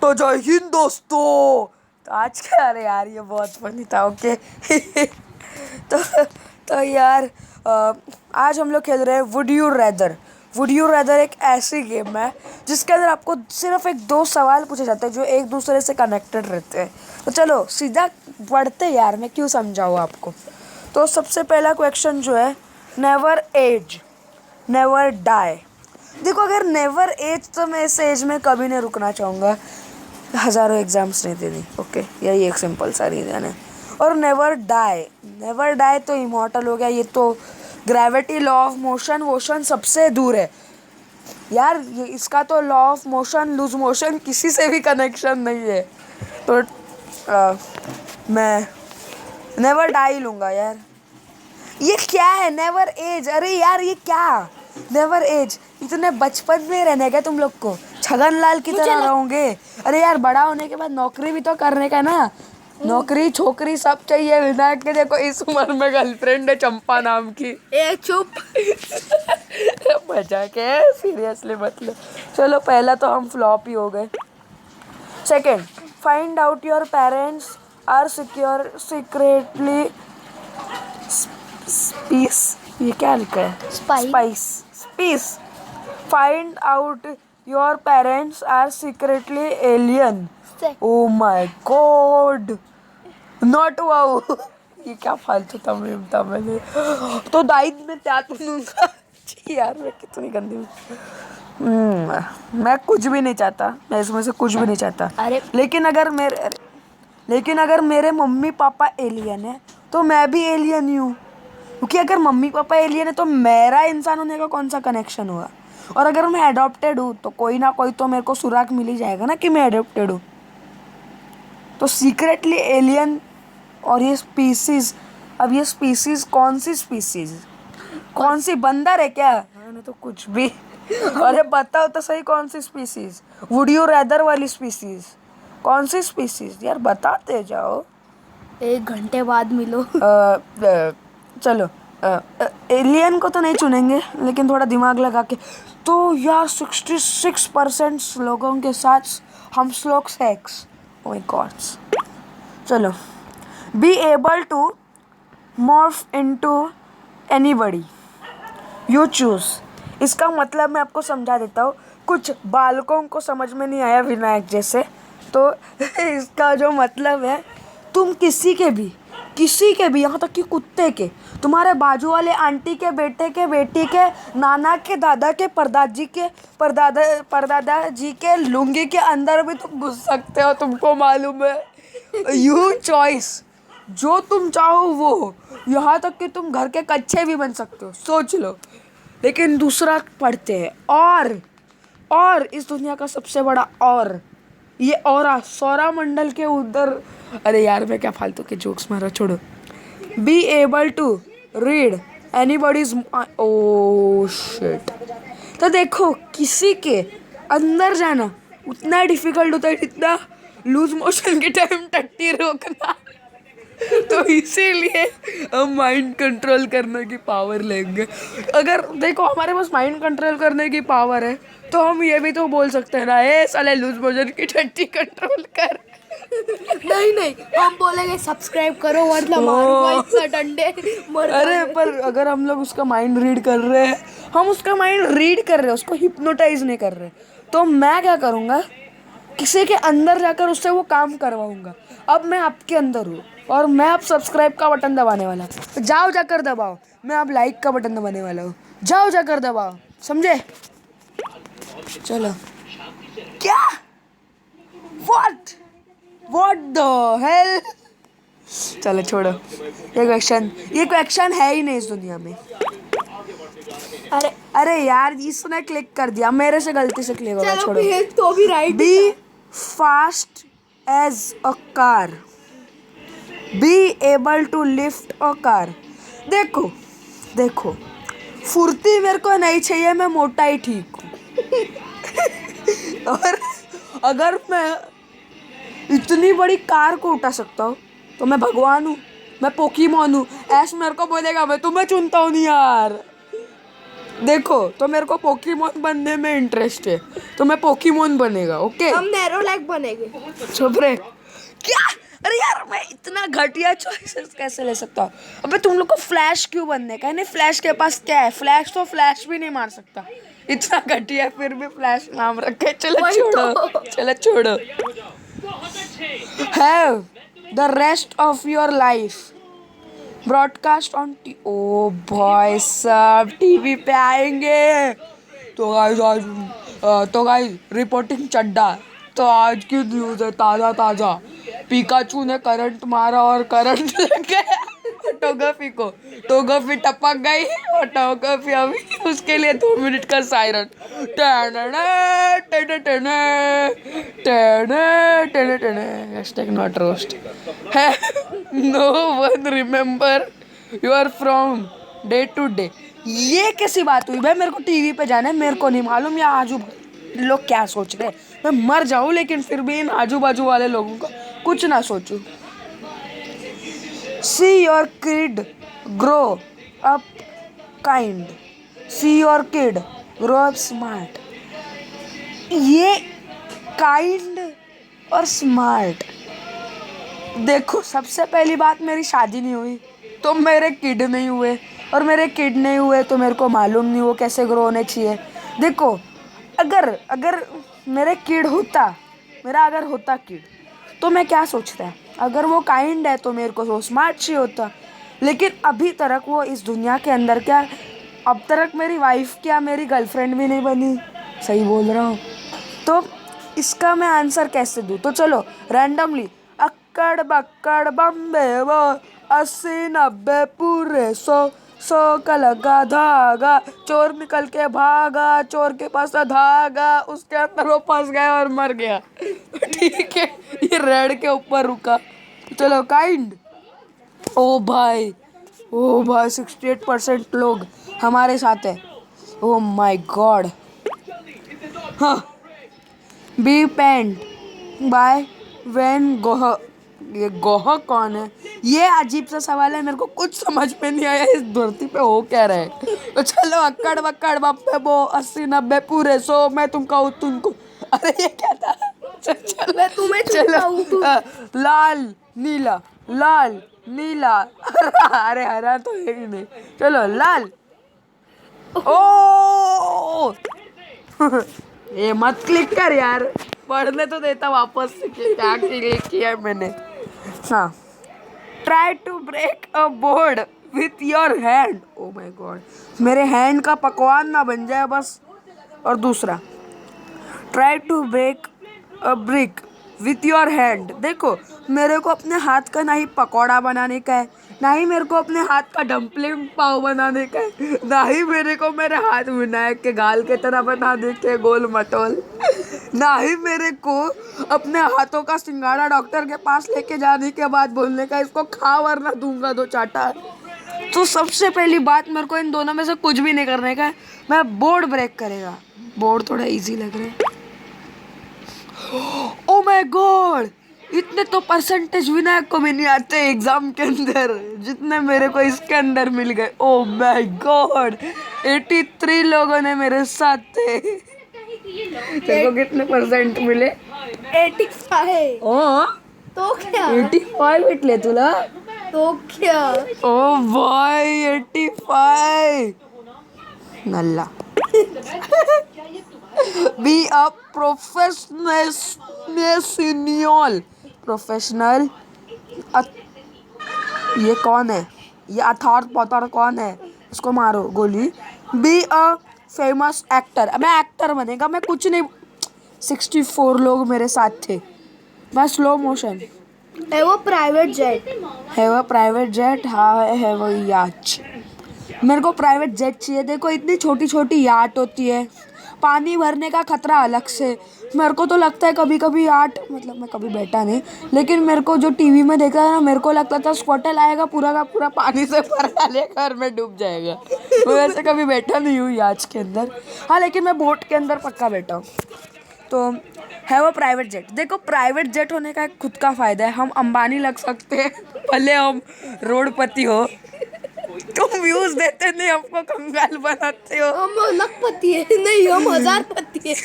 तो जय हिंद दोस्तों। तो आज क्या, अरे यार ये बहुत फनी था। ओके तो तो यार आज हम लोग खेल रहे हैं would you rather. Would you rather एक ऐसी गेम है जिसके अंदर आपको सिर्फ एक दो सवाल पूछे जाते हैं जो एक दूसरे से कनेक्टेड रहते हैं। तो चलो सीधा पढ़ते यार, मैं क्यों समझाऊँ आपको। तो सबसे पहला क्वेश्चन जो है, नेवर एज नेवर डाई। देखो अगर नेवर एज तो मैं इस एज में कभी नहीं रुकना चाहूँगा, हज़ारों एग्जाम्स नहीं देनी। ओके, यही एक सिंपल सा रीज़न है। और नेवर डाई तो इमॉर्टल हो गया। ये तो ग्रेविटी, लॉ ऑफ मोशन वोशन सबसे दूर है यार। ये इसका तो law of motion loose motion किसी से भी कनेक्शन नहीं है। तो मैं नेवर डाई लूँगा यार। ये क्या है नेवर एज? अरे यार ये क्या नेवर एज? इतने बचपन में रहने का तुम लोग को, छगन लाल की तरह रहोगे। अरे यार बड़ा होने के बाद नौकरी भी तो करने का ना, नौकरी छोकरी सब चाहिए। विनायक के देखो इस उम्र में गर्लफ्रेंड है चंपा नाम की। ए चुप मजाक है, सीरियसली मतलब। चलो पहला तो हम फ्लॉप ही हो गए। Second, find out your parents are secretly spies. ये क्या लिखा है? Spice. Find out your parents are secretly alien. Oh my god, not wow. ये क्या फालतू तमिल था मैंने तो दाइद में क्या दूंगा यार। मैं कितनी गंदी हूँ। मैं कुछ भी नहीं चाहता, मैं इसमें से कुछ भी नहीं चाहता। लेकिन अगर मेरे मम्मी पापा एलियन है तो मैं भी एलियन ही हूँ। क्योंकि अगर मम्मी पापा एलियन है तो मेरा इंसान होने का कौन सा कनेक्शन हुआ। और अगर मैं अडॉप्टेड हूँ तो कोई ना कोई तो मेरे को सुराग मिल ही जाएगा ना कि मैं अडॉप्टेड हूँ। तो सीक्रेटली एलियन और ये स्पीसीज, अब ये स्पीसीज कौन सी स्पीसीज? कौन सी, बंदर है क्या? मैंने तो कुछ भी अरे बताओ तो सही, कौन सी स्पीसीज? वुड यू रैदर वाली स्पीसीज कौन सी स्पीसीज यार, बताते जाओ। 1 घंटे बाद मिलो। चलो एलियन को तो नहीं चुनेंगे, लेकिन थोड़ा दिमाग लगा के। तो यार 66% लोगों के साथ हम लोग सेक्स। Oh my god. चलो, be able to morph into anybody you choose. इसका मतलब मैं आपको समझा देता हूँ, कुछ बालकों को समझ में नहीं आया विनायक जैसे। तो इसका जो मतलब है, तुम किसी के भी यहाँ तक कि कुत्ते के, तुम्हारे बाजू वाले आंटी के बेटे के बेटी के नाना के दादा के परदादा जी के लुंगी के अंदर भी तुम घुस सकते हो, तुमको मालूम है। यू चॉइस, जो तुम चाहो वो। यहाँ तक कि तुम घर के कच्चे भी बन सकते हो, सोच लो। लेकिन दूसरा पढ़ते हैं, और इस दुनिया का सबसे बड़ा और ये औरा सौरा मंडल के उधर। अरे यार मैं क्या फालतू के जोक्स मारा, छोड़ो। Be able to read anybody's, oh shit. तो देखो किसी के अंदर जाना उतना डिफिकल्ट होता है जितना लूज मोशन के टाइम टट्टी रोकना। तो इसीलिए हम माइंड कंट्रोल करने की पावर लेंगे। अगर देखो हमारे पास माइंड कंट्रोल करने की पावर है तो हम ये भी तो बोल सकते हैं ना, ए साले लूज मोशन की टट्टी कंट्रोल कर। नहीं हम बोलेंगे सब्सक्राइब करो वरना मारूंगा इतना डंडे। अरे पर अगर हम लोग उसका माइंड रीड कर रहे हैं, हम उसका माइंड रीड कर रहे हैं, उसको हिप्नोटाइज नहीं कर रहे, तो मैं क्या करूँगा, किसी के अंदर जाकर उससे वो काम करवाऊंगा। अब मैं आपके अंदर हूँ और मैं अब सब्सक्राइब का बटन दबाने वाला हूँ, तो जाओ जाकर दबाओ। मैं अब लाइक का बटन दबाने वाला हूँ, जाओ जाकर दबाओ, समझे? चलो, क्या व्हाट द हेल। चलो छोड़ो, ये क्वेश्चन है ही नहीं इस दुनिया में। अरे यार इसने क्लिक कर दिया, मेरे से गलती से क्लिक होगा, छोड़ो। तो भी right. Be fast as a car, be able to lift a car. देखो फुर्ती मेरे को नहीं चाहिए, मैं मोटा ही ठीक हूँ। और अगर मैं इतनी बड़ी कार को उठा सकता हूँ तो मैं भगवान हूँ, मैं पोकीमॉन हूँ। ऐश मेरे को बोलेगा, मैं तुम्हें चुनता हूँ नहीं यार। देखो तो मेरे को पोकेमोन बनने में इंटरेस्ट है, तो मैं पोकेमोन बनेगा। ओके हम नेरोलैक बनेंगे। चुप रहे। क्या? अरे यार मैं इतना घटिया चॉइसेस कैसे ले सकता हूँ? अबे तुम लोग को फ्लैश क्यों बनने का है? नहीं फ्लैश के पास क्या है? फ्लैश तो फ्लैश भी नहीं मार सकता, इतना घटिया फिर भी फ्लैश नाम रखे। चलो वही छोड़ो, तो। चलो छोड़ो। Have the rest of your life broadcast on T. ओ भाई साहब टीवी पे आएंगे। तो गाइस आज तो गाइस रिपोर्टिंग चड्डा। तो आज की न्यूज़ है ताज़ा ताज़ा। पिकाचू ने करंट मारा और करंट लग गया टोगेफी को। टोगेफी टपक गई और टोगेफी अभी उसके लिए 2 मिनट का सायरन। नॉट रोस्ट है। No one remember you are from day to day. ये कैसी बात हुई भाई? मेरे को टीवी पे जाना है, मेरे को नहीं मालूम ये आजू लोग क्या सोच रहे हैं। मैं मर जाऊं लेकिन फिर भी इन आजू बाजू वाले लोगों का कुछ ना सोचूं। See your kid grow up kind, see your kid grow up smart. ये काइंड और स्मार्ट, देखो सबसे पहली बात मेरी शादी नहीं हुई तो मेरे किड नहीं हुए, और मेरे किड नहीं हुए तो मेरे को मालूम नहीं वो कैसे ग्रो होने चाहिए। देखो अगर अगर मेरे किड होता, मेरा अगर होता किड तो मैं क्या सोचता, अगर वो काइंड है तो मेरे को वो स्मार्ट चाहिए होता। लेकिन अभी तक वो इस दुनिया के अंदर क्या, अब तक मेरी वाइफ क्या मेरी गर्लफ्रेंड भी नहीं बनी। सही बोल रहा हूँ? तो इसका मैं आंसर कैसे दूँ? तो चलो रैंडमली अक्कड़ बक्कड़ बम्बे वो 80 90 पूरे 100 का लगा धागा, चोर निकल के भागा, चोर के पास था धागा, उसके अंदर वो फंस गया और मर गया। ठीक है ये रेड के ऊपर रुका। चलो काइंड। ओ भाई, ओ भाई 68% लोग हमारे साथ है। Oh my god. हाँ be paint by Van Gogh. ये गोह कौन है? ये अजीब सा सवाल है, मेरे को कुछ समझ में नहीं आया इस धरती पे हो क्या रहा है। तो चलो अक्कड़ बक्कड़ बप्पे बो 80 90 पूरे 100 मैं तुमको तुमको। अरे ये क्या था? चलो मैं तुम्हें चुनता हूँ तू। लाल नीला लाल नीला अरे हरा तो है ही नहीं। चलो लाल। ओ ये मत क्लिक कर यार, पढ़ने तो देता वापस से कि क्या क्लिक किया मैंने। हाँ try to break a board with your hand. Oh my god, मेरे हैंड का पकवान ना बन जाए बस। और दूसरा try to break a brick with your hand. देखो मेरे को अपने हाथ का ना ही पकौड़ा बनाने का है, ना ही मेरे को अपने हाथ का डम्पलिंग पाव बनाने का है, ना ही मेरे को मेरे हाथ विनायक के गाल के तरह बना दे के गोल मटोल, ना ही मेरे को अपने हाथों का सिंगाड़ा डॉक्टर के पास लेके जाने के बाद बोलने का इसको खा वरना दूंगा 2 चाटा। तो सबसे पहली बात मेरे को इन दोनों में से कुछ भी नहीं करने का है, मैं बोर्ड ब्रेक करेगा। बोर्ड थोड़ा इजी लग रहा है। ओ माय गॉड, इतने तो परसेंटेज विनायक को भी नहीं आते एग्जाम के अंदर जितने मेरे को इसके अंदर मिल गए। ओ माय गॉड 83 लोगों ने मेरे साथ थे। तेरे को कितने परसेंट मिले? 85। ओ तो क्या? 85 भेटले तुला? तो क्या? ओ भाई 85 नल्ला। Be a professional professional. ये कौन है? ये अथार पथार कौन है? इसको मारो गोली। Be a famous actor. मैं एक्टर बनेगा, मैं कुछ नहीं। 64 लोग मेरे साथ थे। मैं स्लो मोशन है वो प्राइवेट जेट। है वो प्राइवेट जेट। हाँ है वो याच। मेरे को प्राइवेट जेट चाहिए। देखो इतनी छोटी छोटी याट होती है, पानी भरने का खतरा अलग से। मेरे को तो लगता है कभी कभी याट, मतलब मैं कभी बैठा नहीं, लेकिन मेरे को जो टीवी में देखा है ना, मेरे को लगता था स्क्वाटल आएगा पूरा का पूरा पानी से भर डालेगा और मैं डूब जाएगा। मैं वैसे कभी बैठा नहीं हूँ याच के अंदर। हाँ लेकिन मैं बोट के अंदर पक्का बैठा हूँ। तो है वो प्राइवेट जेट। देखो प्राइवेट जेट होने का एक खुद का फ़ायदा है, हम अंबानी लग सकते हैं भले हम रोडपति हो। तुम व्यूज देते नहीं, हमको कंगाल बनाते हो। हम लखपति है, नहीं हम 1000पति है।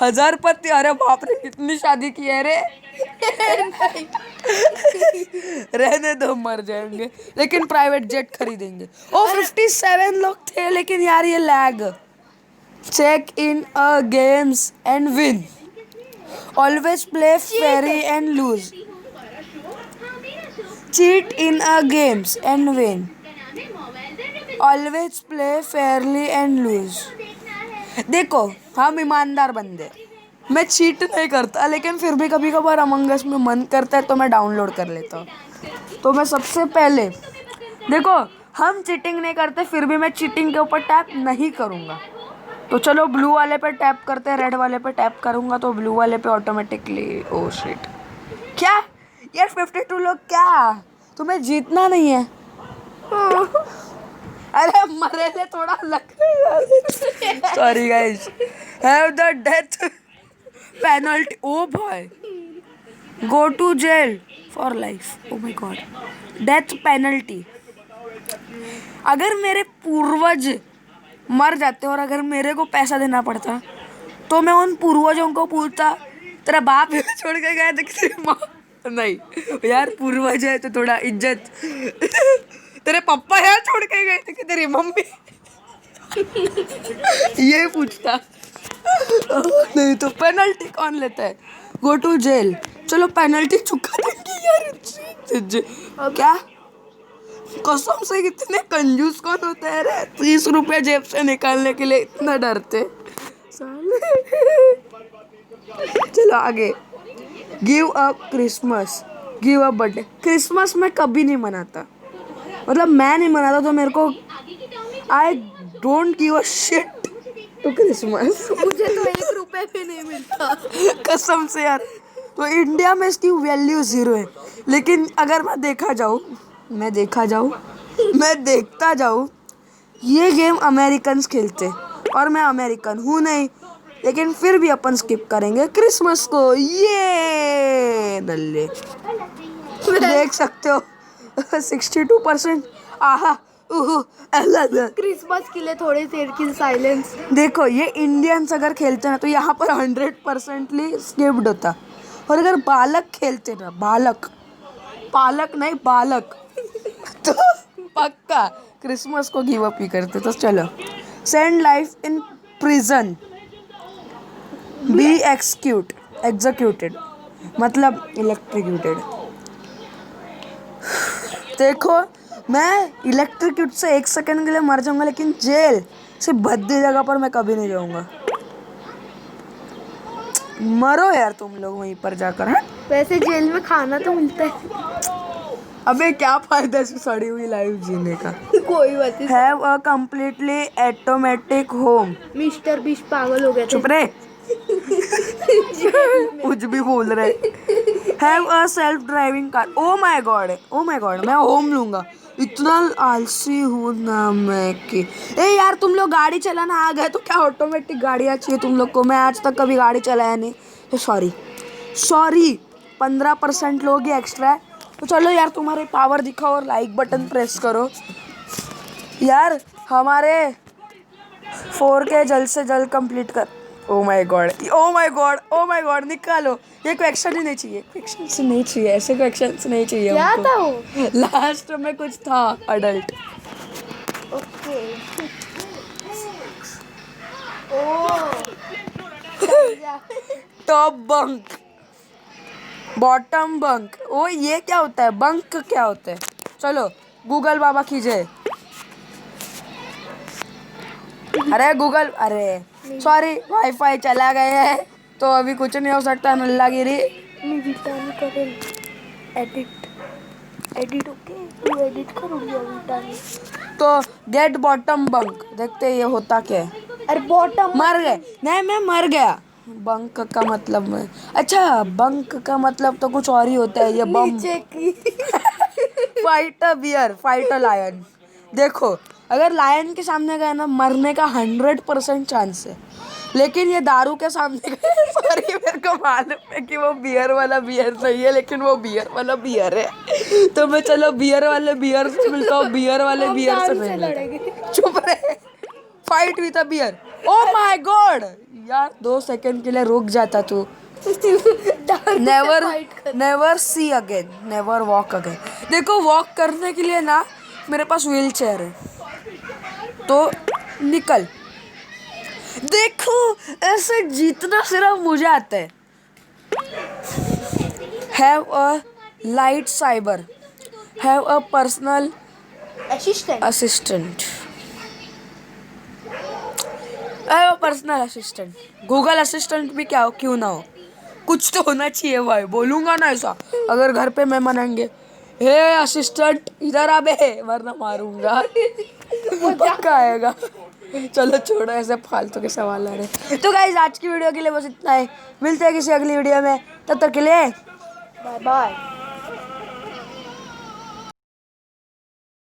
1000 पति? अरे बाप रे, कितनी शादी की है रे। नहीं। रहने दो, मर जाएंगे, लेकिन प्राइवेट जेट खरीदेंगे। ओ 57 लोग थे, लेकिन यार ये lag. Check in a games and win, always play fairy and lose, cheat in a games and win, always play fairly and lose. देखो, हम ईमानदार बंदे, मैं चीट नहीं करता, लेकिन फिर भी कभी कभार अमंग अस में मन करता है तो मैं डाउनलोड कर लेता हूँ। तो मैं सबसे पहले, देखो, हम चीटिंग नहीं करते, फिर भी मैं चीटिंग के ऊपर टैप नहीं करूँगा। तो चलो ब्लू वाले पे टैप करते हैं, रेड वाले पे टैप करूँगा तो ब्लू वाले पे ऑटोमेटिकली। ओ शिट, क्या यार 52 लोग, क्या तुम्हें जीतना नहीं है? अरे मरेले थोड़ा लग। Sorry guys, have the death penalty. Oh भाई, go to jail for life. Oh my god, death penalty. अगर मेरे पूर्वज मर जाते और अगर मेरे को पैसा देना पड़ता तो मैं उन पूर्वजों को पूछता, तेरा बाप छोड़ के गया था, तेरी माँ नहीं यार, पूर्वज है तो थोड़ा इज्जत। तेरे पापा यार छोड़ के गए थे कि तेरी मम्मी? ये पूछता। नहीं तो पेनल्टी कौन लेता है? Go to jail. चलो पेनल्टी चुका देंगे यार। क्या कसम से, कितने कंजूस कौन होता है रे, 30 रुपए जेब से निकालने के लिए इतना डरते साले। चलो आगे। Give up Christmas, give up birthday. Christmas मैं कभी नहीं मनाता, मतलब मैं नहीं मनाता, तो मेरे को I don't give a shit to Christmas. मुझे तो 1 रुपए भी नहीं मिलता। कसम से यार, तो इंडिया में इसकी वैल्यू 0 है। लेकिन अगर मैं देखता जाऊँ, ये गेम अमेरिकन्स खेलते और मैं अमेरिकन हूँ नहीं, लेकिन फिर भी अपन स्किप करेंगे क्रिसमस को। ये नल्ले देख सकते हो 62%। आहा क्रिसमस के लिए थोड़ी देर की साइलेंस। देखो, ये इंडियंस अगर खेलते ना तो यहाँ पर 100%ली स्किप्ड होता। और अगर बालक खेलते ना, पालक नहीं बालक, तो पक्का क्रिसमस को गिव अप ही करते। तो चलो, send life in prison, be executed मतलब इलेक्ट्रिक्यूटेड। देखो, मैं इलेक्ट्रिक्यूट से 1 सेकंड के लिए मर जाऊंगा, लेकिन जेल से भद्दी जगह पर मैं कभी नहीं जाऊंगा। मरो यार तुम लोग वहीं पर जाकर। हाँ, वैसे जेल में खाना तो मिलता है। अबे क्या फायदा है सड़ी हुई लाइफ जीने का। कोई बात नहीं। Have a completely automatic home. Mister beast पागल हो गया था। चुप रहे, कुछ भी बोल रहे। Have a self driving car. O my God, मैं होम लूंगा। इतना आलसी हूँ ना मैं कि। ए यार, तुम लोग गाड़ी चलाना आ गए तो क्या ऑटोमेटिक गाड़ियाँ चाहिए तुम लोग को? मैं आज तक कभी गाड़ी चलाया नहीं, तो सॉरी 15% लोग ही एक्स्ट्रा है। तो चलो यार, तुम्हारे पावर दिखाओ और लाइक बटन प्रेस करो यार। हमारे 4K जल्द से जल्द कंप्लीट कर। ओ माय गॉड, निकालो। ये क्वेश्चन ही नहीं चाहिए, ऐसे क्वेश्चंस नहीं चाहिए क्या हमको। था वो? लास्ट में कुछ था अडल्ट। ओके। ओ टॉप बंक, बॉटम बंक। ओ ये क्या होता है? बंक क्या होता है? चलो गूगल बाबा की जय। अरे गूगल, अरे सॉरी, वाईफाई चला गया है तो अभी कुछ नहीं हो सकता। नल्लागिरी। मैं विटानी कर एडिट ओके, तू एडिट करूँगी विटानी। तो गेट बॉटम बंक, देखते हैं ये होता क्या है। अरे बॉटम मर गए? नहीं, मैं मर गया। बंक का मतलब अच्छा, बंक का मतलब तो कुछ और ही होता है। ये बम। नीचे की। Fight a bear, fight a lion. देखो, अगर लायन के सामने गए ना, मरने का 100% चांस है। लेकिन ये दारू के सामने सॉरी मेरे को मालूम है कि वो बियर वाला बियर नहीं है, लेकिन वो बियर वाला बियर है। तो मैं चलो बियर वाले बियर से मिलता हूँ, बियर वाले हम बियर से दारू नहीं से मिलता। लड़ेंगे। चुप रहे। Fight with a bear. Oh my god यार, 2 सेकंड के लिए रुक जाता तू। दारू से नेवर fight कर। Never see again, never walk again. देखो वॉक करने के लिए ना मेरे पास व्हील चेयर है, तो निकल। देखो ऐसे जीतना सिर्फ मुझे आता है। Have a light cyber, have a personal assistant. Assistant, have a personal assistant. Google assistant भी क्या हो, क्यों ना हो, कुछ तो होना चाहिए भाई। बोलूंगा ना ऐसा, अगर घर पे मेहमान आएंगे, हे असिस्टेंट इधर आ बे, वरना मारूंगा। पक्का आएगा। चलो छोड़ो ऐसे फालतू के सवाल आ रहे। तो गाइस आज की वीडियो के लिए बस इतना ही, मिलते हैं किसी अगली वीडियो में, तब तक के लिए बाय बाय।